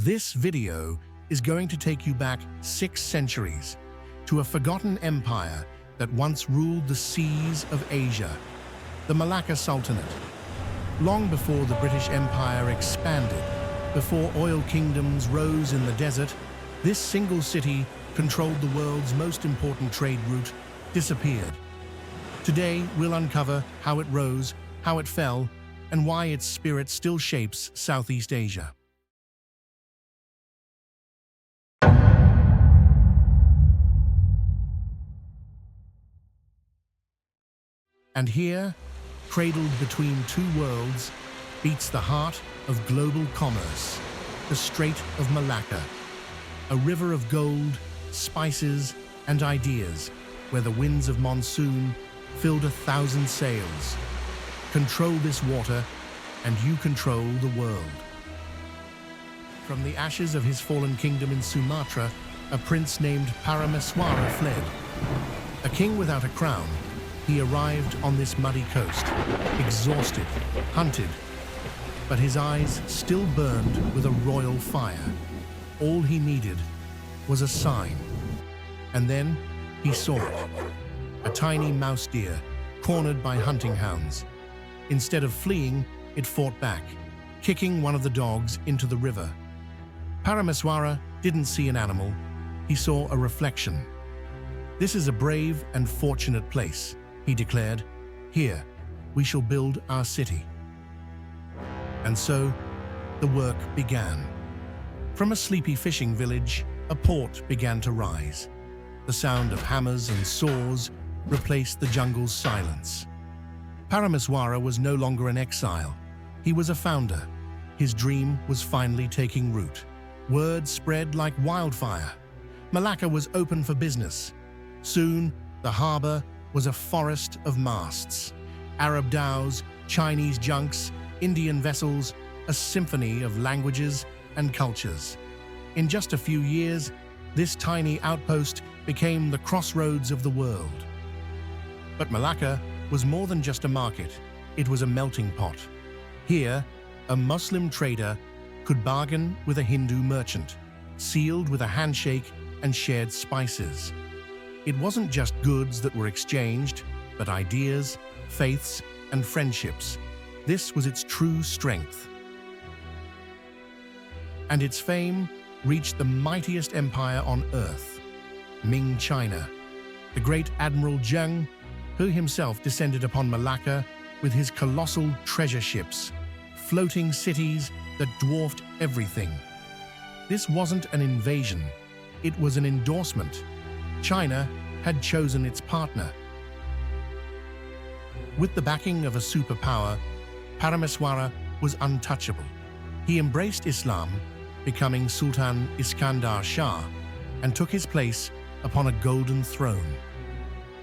This video is going to take you back 6 centuries to a forgotten empire that once ruled the seas of Asia, the Malacca Sultanate. Long before the British Empire expanded, before oil kingdoms rose in the desert, this single city controlled the world's most important trade route, disappeared. Today, we'll uncover how it rose, how it fell, and why its spirit still shapes Southeast Asia. And here, cradled between two worlds, beats the heart of global commerce, the Strait of Malacca, a river of gold, spices, and ideas, where the winds of monsoon filled 1,000 sails. Control this water, and you control the world. From the ashes of his fallen kingdom in Sumatra, a prince named Parameswara fled. A king without a crown, he arrived on this muddy coast, exhausted, hunted, but his eyes still burned with a royal fire. All he needed was a sign. And then he saw it. A tiny mousedeer, cornered by hunting hounds. Instead of fleeing, it fought back, kicking one of the dogs into the river. Parameswara didn't see an animal, he saw a reflection. "This is a brave and fortunate place," he declared. "Here, we shall build our city." And so, the work began. From a sleepy fishing village, a port began to rise. The sound of hammers and saws replaced the jungle's silence. Parameswara was no longer an exile. He was a founder. His dream was finally taking root. Word spread like wildfire. Malacca was open for business. Soon, the harbor was a forest of masts. Arab dhows, Chinese junks, Indian vessels, a symphony of languages and cultures. In just a few years, this tiny outpost became the crossroads of the world. But Malacca was more than just a market, it was a melting pot. Here, a Muslim trader could bargain with a Hindu merchant, sealed with a handshake and shared spices. It wasn't just goods that were exchanged, but ideas, faiths, and friendships. This was its true strength. And its fame reached the mightiest empire on earth, Ming China. The great Admiral Zheng, who himself descended upon Malacca with his colossal treasure ships, floating cities that dwarfed everything. This wasn't an invasion, it was an endorsement. China had chosen its partner. With the backing of a superpower, Parameswara was untouchable. He embraced Islam, becoming Sultan Iskandar Shah, and took his place upon a golden throne.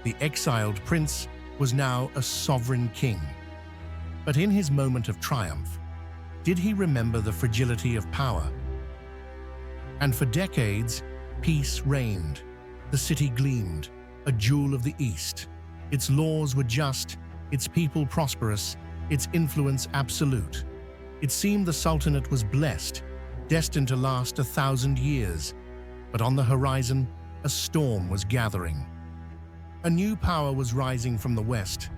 The exiled prince was now a sovereign king. But in his moment of triumph, did he remember the fragility of power? And for decades, peace reigned. The city gleamed, a jewel of the East. Its laws were just, its people prosperous, its influence absolute. It seemed the Sultanate was blessed, destined to last 1,000 years. But on the horizon, a storm was gathering. A new power was rising from the west.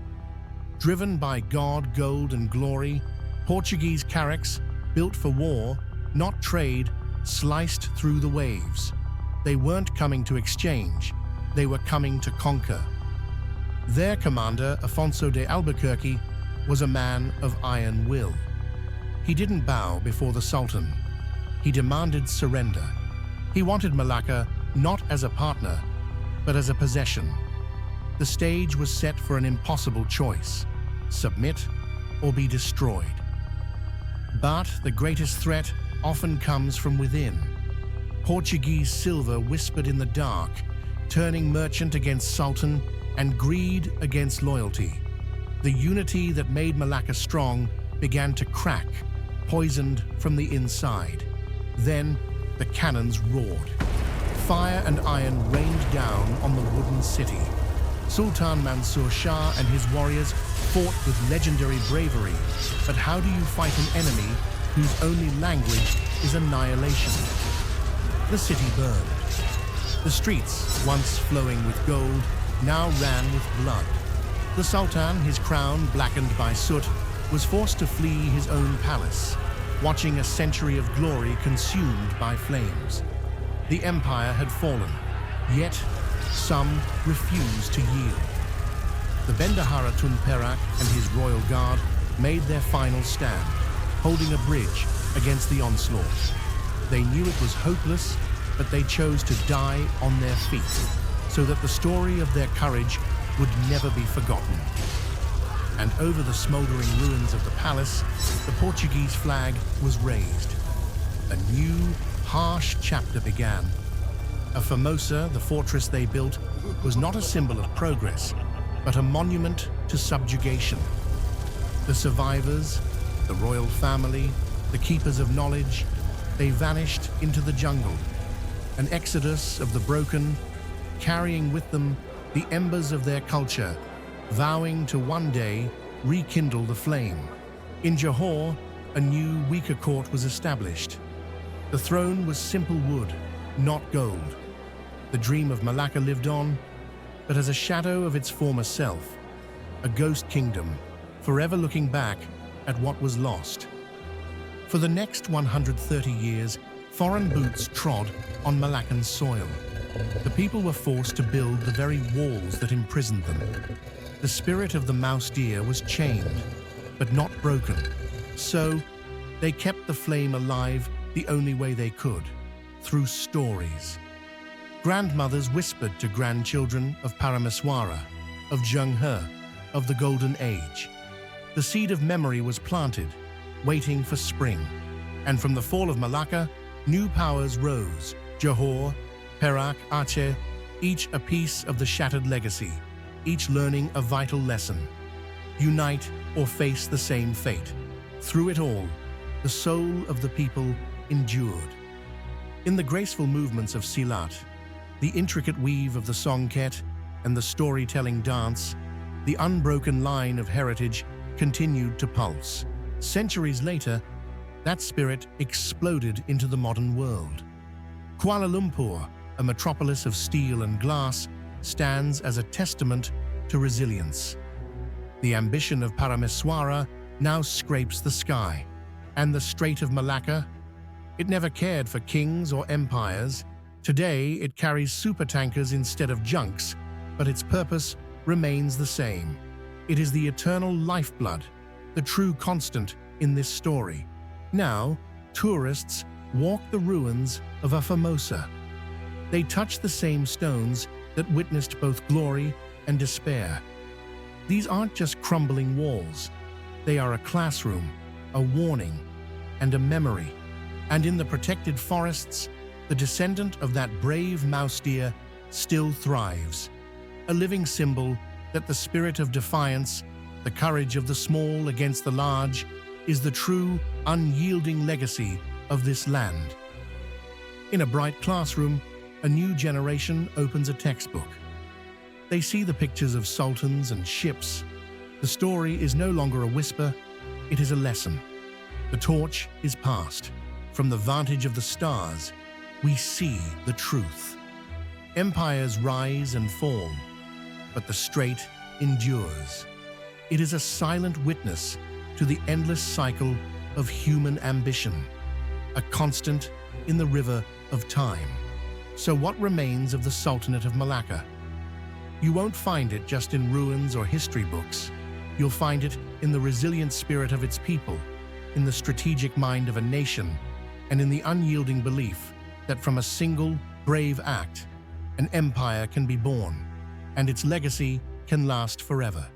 Driven by God, gold, and glory, Portuguese carracks, built for war, not trade, sliced through the waves. They weren't coming to exchange, they were coming to conquer. Their commander, Afonso de Albuquerque, was a man of iron will. He didn't bow before the Sultan. He demanded surrender. He wanted Malacca not as a partner, but as a possession. The stage was set for an impossible choice: submit or be destroyed. But the greatest threat often comes from within. Portuguese silver whispered in the dark, turning merchant against sultan and greed against loyalty. The unity that made Malacca strong began to crack, poisoned from the inside. Then the cannons roared. Fire and iron rained down on the wooden city. Sultan Mansur Shah and his warriors fought with legendary bravery. But how do you fight an enemy whose only language is annihilation. The city burned. The streets, once flowing with gold, now ran with blood. The Sultan, his crown blackened by soot, was forced to flee his own palace, watching a century of glory consumed by flames. The empire had fallen, yet some refused to yield. The Bendahara Tun Perak and his royal guard made their final stand, holding a bridge against the onslaught. They knew it was hopeless, but they chose to die on their feet, so that the story of their courage would never be forgotten. And over the smoldering ruins of the palace, the Portuguese flag was raised. A new, harsh chapter began. A Formosa, the fortress they built, was not a symbol of progress, but a monument to subjugation. The survivors, the royal family, the keepers of knowledge, they vanished into the jungle. An exodus of the broken, carrying with them the embers of their culture, vowing to one day rekindle the flame. In Johor, a new, weaker court was established. The throne was simple wood, not gold. The dream of Malacca lived on, but as a shadow of its former self, a ghost kingdom, forever looking back at what was lost. For the next 130 years, foreign boots trod on Malaccan soil. The people were forced to build the very walls that imprisoned them. The spirit of the mousedeer was chained, but not broken. So, they kept the flame alive the only way they could, through stories. Grandmothers whispered to grandchildren of Parameswara, of Zhenghe, of the Golden Age. The seed of memory was planted, waiting for spring. And from the fall of Malacca, new powers rose. Johor, Perak, Aceh, each a piece of the shattered legacy, each learning a vital lesson. Unite or face the same fate. Through it all, the soul of the people endured. In the graceful movements of Silat, the intricate weave of the songket, and the storytelling dance, the unbroken line of heritage continued to pulse. Centuries later, that spirit exploded into the modern world. Kuala Lumpur, a metropolis of steel and glass, stands as a testament to resilience. The ambition of Parameswara now scrapes the sky, and the Strait of Malacca, it never cared for kings or empires. Today, it carries supertankers instead of junks, but its purpose remains the same. It is the eternal lifeblood, the true constant in this story. Now, tourists walk the ruins of a Formosa. They touch the same stones that witnessed both glory and despair. These aren't just crumbling walls. They are a classroom, a warning, and a memory. And in the protected forests, the descendant of that brave mousedeer still thrives, a living symbol that the spirit of defiance, the courage of the small against the large, is the true, unyielding legacy of this land. In a bright classroom, a new generation opens a textbook. They see the pictures of sultans and ships. The story is no longer a whisper, it is a lesson. The torch is passed. From the vantage of the stars, we see the truth. Empires rise and fall, but the strait endures. It is a silent witness to the endless cycle of human ambition, a constant in the river of time. So what remains of the Sultanate of Malacca? You won't find it just in ruins or history books. You'll find it in the resilient spirit of its people, in the strategic mind of a nation, and in the unyielding belief that from a single, brave act, an empire can be born, and its legacy can last forever.